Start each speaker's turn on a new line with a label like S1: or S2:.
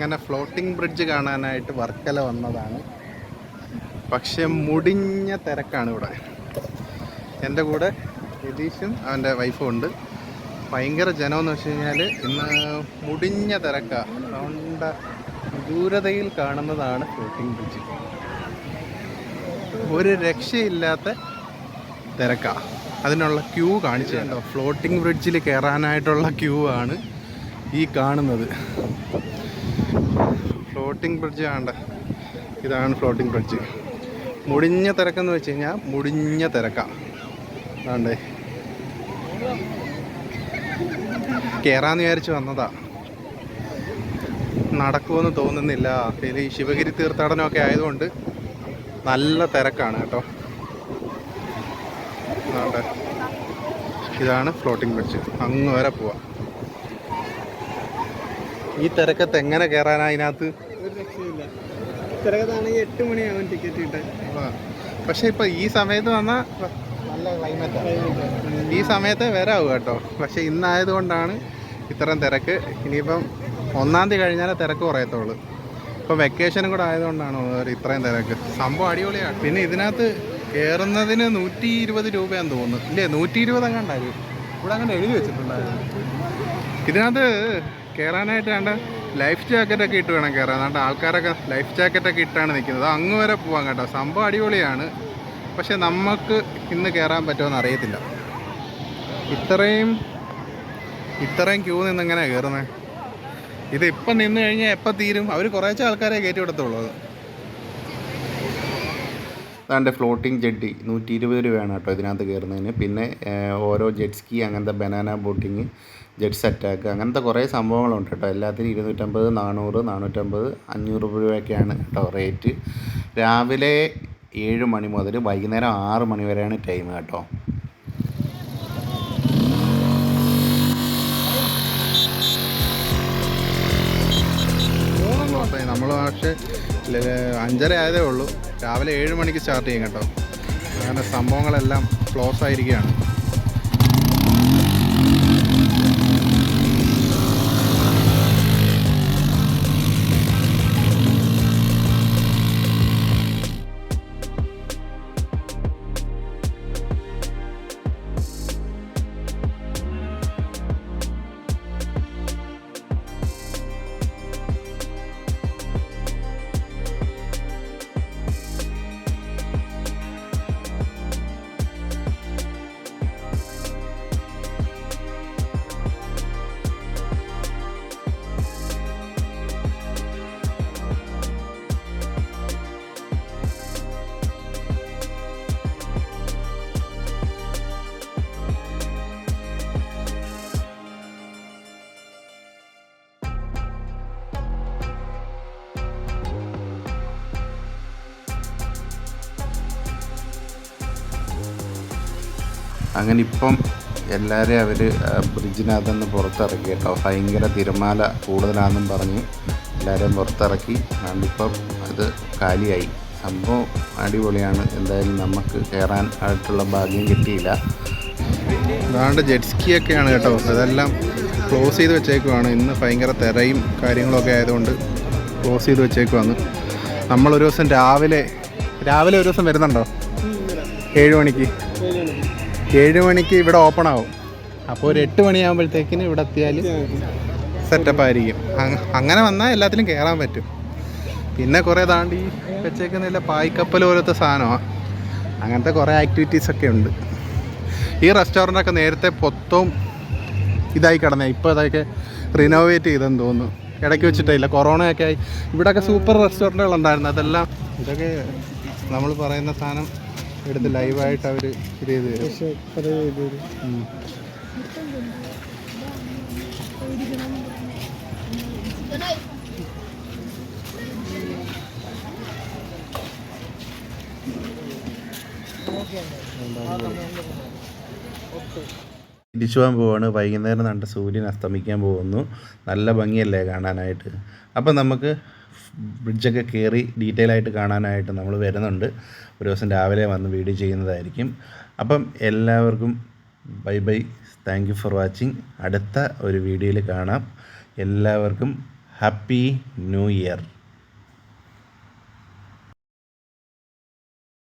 S1: അങ്ങനെ floating bridge കാണാനായിട്ട് വർക്കല വന്നതാണ്. പക്ഷെ മുടിഞ്ഞ തിരക്കാണ് ഇവിടെ. എൻ്റെ കൂടെ യതീഷും അവൻ്റെ വൈഫും ഉണ്ട്. ഭയങ്കര ജനമെന്ന് വെച്ച് കഴിഞ്ഞാൽ ഇന്ന് മുടിഞ്ഞ തിരക്കാണ്. അതുകൊണ്ട് ദൂരതയിൽ കാണുന്നതാണ് ഫ്ലോട്ടിംഗ് ബ്രിഡ്ജ്. ഒരു രക്ഷയില്ലാത്ത തിരക്കാണ്. അതിനുള്ള ക്യൂ കാണിച്ചു കേട്ടോ. ഫ്ലോട്ടിംഗ് ബ്രിഡ്ജിൽ കയറാനായിട്ടുള്ള ക്യൂ ആണ് ഈ കാണുന്നത്. ഫ്ലോട്ടിംഗ് ബ്രിഡ്ജ് ആണ്ട, ഇതാണ് ഫ്ലോട്ടിംഗ് ബ്രിഡ്ജ്. മുടിഞ്ഞ തിരക്കെന്ന് വെച്ച് കഴിഞ്ഞാൽ മുടിഞ്ഞ തിരക്കാണ്. ആണ്ടേ കയറാന്ന് വിചാരിച്ച് വന്നതാ, നടക്കുമെന്ന് തോന്നുന്നില്ല. ഈ ശിവഗിരി തീർത്ഥാടനമൊക്കെ ആയതുകൊണ്ട് നല്ല തിരക്കാണ് കേട്ടോ. ഇതാണ് ഫ്ലോട്ടിംഗ് ബ്രിഡ്ജ്. അങ്ങ് വരെ പോവാം. ഈ തിരക്കത്ത് എങ്ങനെ കയറാനാ? അതിനകത്ത്
S2: ഒരു രക്ഷയില്ല. തിരക്കത്താണെങ്കിൽ 8 മണിയാവും ടിക്കറ്റ് കിട്ടാൻ.
S1: പക്ഷെ ഇപ്പം ഈ സമയത്ത് വന്നാൽ നല്ല ക്ലൈമറ്റാണ്. ഈ സമയത്ത് വരാവും കേട്ടോ. പക്ഷെ ഇന്നായതുകൊണ്ടാണ് ഇത്രയും തിരക്ക്. ഇനിയിപ്പം 1-ാം തീയതി കഴിഞ്ഞാലേ തിരക്ക് കുറയത്തുള്ളൂ. ഇപ്പം വെക്കേഷനും കൂടെ ആയതുകൊണ്ടാണ് ഇത്രയും തിരക്ക്. സംഭവം അടിപൊളിയാണ്. പിന്നെ ഇതിനകത്ത് കയറുന്നതിന് 120 രൂപയാന്ന് തോന്നുന്നു. ഇല്ലേ, 120 അങ്ങാണ്ടായിരുന്നു. ഇവിടെ അങ്ങനെ എഴുതി വെച്ചിട്ടുണ്ടായിരുന്നു. ഇതിനകത്ത് കയറാനായിട്ട് വേണ്ട ലൈഫ് ജാക്കറ്റൊക്കെ ഇട്ട് വേണം കയറാൻ. അതുകൊണ്ട് ആൾക്കാരൊക്കെ ലൈഫ് ജാക്കറ്റൊക്കെ ഇട്ടാണ് നിൽക്കുന്നത്. അങ്ങ് വരെ പോകാൻ കേട്ടോ. സംഭവം അടിപൊളിയാണ്. പക്ഷെ നമുക്ക് ഇന്ന് കയറാൻ പറ്റുമെന്ന് അറിയത്തില്ല. ഇത്രയും ക്യൂ നിന്ന് എങ്ങനെയാണ് കയറുന്നത്? ഇതിപ്പം നിന്ന് കഴിഞ്ഞാൽ എപ്പോൾ തീരും? അവർ കുറേശ്ശെ ആൾക്കാരെ കയറ്റി വിടത്തുള്ളൂ. അതാണ്ട് ഫ്ലോട്ടിംഗ് ജെട്ടി 120 രൂപയാണ് കേട്ടോ ഇതിനകത്ത് കയറുന്നതിന്. പിന്നെ ഓരോ ജെറ്റ് സ്കി, അങ്ങനത്തെ ബനാന ബോട്ടിങ്, ജെറ്റ്സ് അറ്റാക്ക്, അങ്ങനത്തെ കുറേ സംഭവങ്ങളുണ്ട് കേട്ടോ. എല്ലാത്തിനും 250, 400, 450, 500 രൂപയൊക്കെയാണ് കേട്ടോ റേറ്റ്. രാവിലെ 7 മണി മുതൽ വൈകുന്നേരം 6 മണി വരെയാണ് ടൈം കേട്ടോ. നമ്മൾ പക്ഷേ 5:30 ആയതേ ഉള്ളൂ. രാവിലെ 7 മണിക്ക് സ്റ്റാർട്ട് ചെയ്യും കേട്ടോ. അങ്ങനെ സംഭവങ്ങളെല്ലാം ക്ലോസ് ആയിരിക്കുകയാണ്. അങ്ങനെ ഇപ്പം എല്ലാവരെയും അവർ ബ്രിഡ്ജിനകത്ത് നിന്ന് പുറത്തിറക്കി കേട്ടോ. ഭയങ്കര തിരമാല കൂടുതലാണെന്നും പറഞ്ഞ് എല്ലാവരെയും പുറത്തിറക്കി. അതുകൊണ്ടിപ്പം അത് കാലിയായി. സംഭവം അടിപൊളിയാണ്. എന്തായാലും നമുക്ക് കയറാൻ ആയിട്ടുള്ള ഭാഗ്യം കിട്ടിയില്ല. അതാണ്ട് ജെറ്റ് സ്കിയൊക്കെയാണ് കേട്ടോ. അതെല്ലാം ക്ലോസ് ചെയ്ത് വെച്ചേക്കുവാണ്. ഇന്ന് ഭയങ്കര തിരയും കാര്യങ്ങളൊക്കെ ആയതുകൊണ്ട് ക്ലോസ് ചെയ്ത് വെച്ചേക്കുവാണ്. നമ്മളൊരു ദിവസം രാവിലെ ഒരു ദിവസം വരുന്നുണ്ടോ? 7 മണിക്ക് 7 മണിക്ക് ഇവിടെ ഓപ്പൺ ആവും. അപ്പോൾ ഒരു 8 മണിയാകുമ്പോഴത്തേക്കിന് ഇവിടെ എത്തിയാൽ സെറ്റപ്പായിരിക്കും. അങ്ങനെ വന്നാൽ എല്ലാത്തിലും കയറാൻ പറ്റും. പിന്നെ കുറേ താണ്ടി വെച്ചേക്കുന്നില്ല പായ്ക്കപ്പൽ പോലത്തെ സാധനമാണ്. അങ്ങനത്തെ കുറേ ആക്ടിവിറ്റീസൊക്കെ ഉണ്ട്. ഈ റെസ്റ്റോറൻ്റൊക്കെ നേരത്തെ മൊത്തവും ഇതായി കിടന്നേ. ഇപ്പോൾ അതൊക്കെ റിനോവേറ്റ് ചെയ്തെന്ന് തോന്നുന്നു. ഇടയ്ക്ക് വെച്ചിട്ടില്ല, കൊറോണയൊക്കെ ആയി. ഇവിടെയൊക്കെ സൂപ്പർ റെസ്റ്റോറൻറ്റുകളുണ്ടായിരുന്നു. അതെല്ലാം ഇതൊക്കെ നമ്മൾ പറയുന്ന സാധനം എടുത്ത് ലൈവായിട്ട് അവർ ഇത് ചെയ്ത് തരും. തിരിച്ചു പോകാൻ പോവാണ്. വൈകുന്നേരം കണ്ട സൂര്യൻ അസ്തമിക്കാൻ പോകുന്നു. നല്ല ഭംഗിയല്ലേ കാണാനായിട്ട്. അപ്പം നമുക്ക് ബ്രിഡ്ജൊക്കെ കയറി ഡീറ്റെയിൽ ആയിട്ട് കാണാനായിട്ട് നമ്മൾ വരുന്നുണ്ട്. ഒരു ദിവസം രാവിലെ വന്ന് വീഡിയോ ചെയ്യുന്നതായിരിക്കും. അപ്പം എല്ലാവർക്കും bye. Thank you for watching. അടുത്ത ഒരു വീഡിയോയിൽ കാണാം. എല്ലാവർക്കും ഹാപ്പി ന്യൂ ഇയർ.